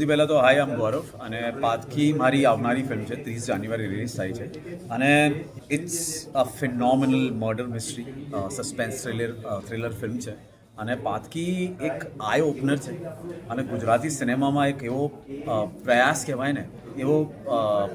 સૌથી પહેલાં તો હાય આમ ગૌરવ અને પાતકી મારી આવનારી ફિલ્મ છે 30 જાન્યુઆરી રિલીઝ થાય છે અને it's a phenomenal murder mystery suspense thriller film છે અને પાતકી એક આઈ ઓપનર છે અને ગુજરાતી સિનેમામાં એક એવો પ્રયાસ કહેવાય ને એવો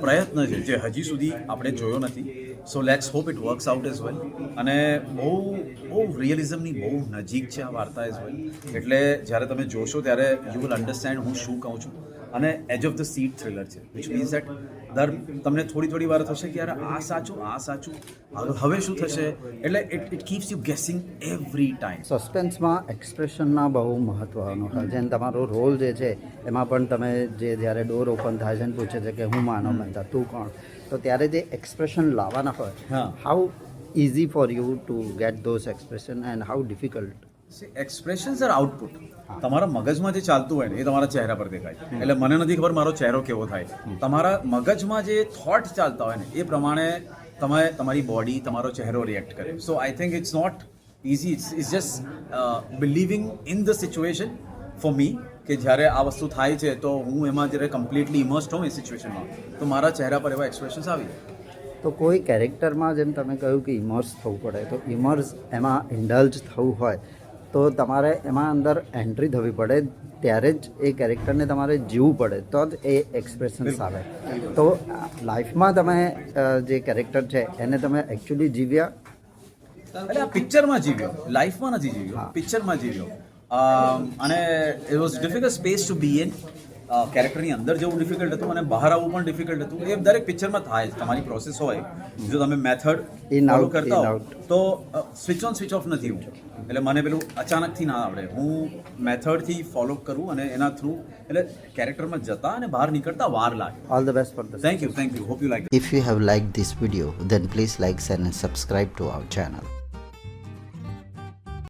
પ્રયત્ન છે જે હજી સુધી આપણે જોયો નથી. So let's hope it works out as well અને બહુ રિયલિઝમની બહુ નજીક છે આ વાર્તા એઝ વેલ. એટલે જ્યારે તમે જોશો ત્યારે યુ વિલ અન્ડરસ્ટેન્ડ હું શું કહું છું અને edge of the seat thriller છે વિચ મીન્સ દેટ તમને થોડી વાર થશે કે યાર આ સાચું હવે શું થશે, એટલે it keeps you guessing every time. સસ્પેન્સમાં એક્સપ્રેશનના બહુ મહત્ત્વનો હોય. જેમ તમારો રોલ જે છે એમાં પણ તમે જે જ્યારે ડોર ઓપન થાય છે ને પૂછે છે કે હું માનવ મહેતા તું કોણ, તો ત્યારે જે એક્સપ્રેશન લાવવાના હોય, how easy for you to get those expression and how difficult? Expressions are output. તમારા મગજમાં જે ચાલતું હોય ને એ તમારા ચહેરા પર દેખાય. એટલે મને નથી ખબર મારો ચહેરો કેવો થાય. તમારા મગજમાં જે થોટ ચાલતા હોય ને એ પ્રમાણે તમારી બોડી, તમારો ચહેરો રિએક્ટ કરે. So I think it's not easy. It's just believing in the situation for me કે જ્યારે આ વસ્તુ થાય છે તો હું એમાં જ્યારે કમ્પ્લીટલી ઇમર્સ્ડ હોઉં એ સિચ્યુએશનમાં તો મારા ચહેરા પર એવા એક્સપ્રેશન્સ આવી જાય. તો કોઈ કેરેક્ટરમાં જેમ તમે કહ્યું કે ઇમર્સ થવું પડે, તો ઇમર્સ એમાં ઇન્ડલ્જ થવું હોય તો તમારે એમાં અંદર એન્ટ્રી થવી પડે, ત્યારે જ એ કેરેક્ટરને તમારે જીવવું પડે તો જ એ એક્સપ્રેશન્સ આવે. તો લાઈફમાં તમે જે કેરેક્ટર છે એને તમે એકચ્યુઅલી જીવ્યા? એટલે આ પિક્ચરમાં જીવ્યો, લાઈફમાં નથી જીવ્યો, પિક્ચરમાં જીવ્યો. અને it was difficult space to be in. કેરેક્ટરની અંદર જવું ડિફિકલ્ટ હતું અને બહાર આવવું પણ ડિફિકલ્ટ હતું. એ દરેક પિક્ચરમાં થાય જ. તમારી પ્રોસેસ હોય, જો તમે મેથડ ફોલો કરતા હો તો સ્વિચ ઓન સ્વિચ ઓફ નથી હું. એટલે મને પેલું અચાનકથી ના આવડે. હું મેથડથી ફોલો કરું અને એના થ્રુ એટલે કેરેક્ટરમાં જતા અને બહાર નીકળતા વાર લાગે. All the best for this. Thank you. Hope you like. If you have liked this video, then please like, share and subscribe to our channel.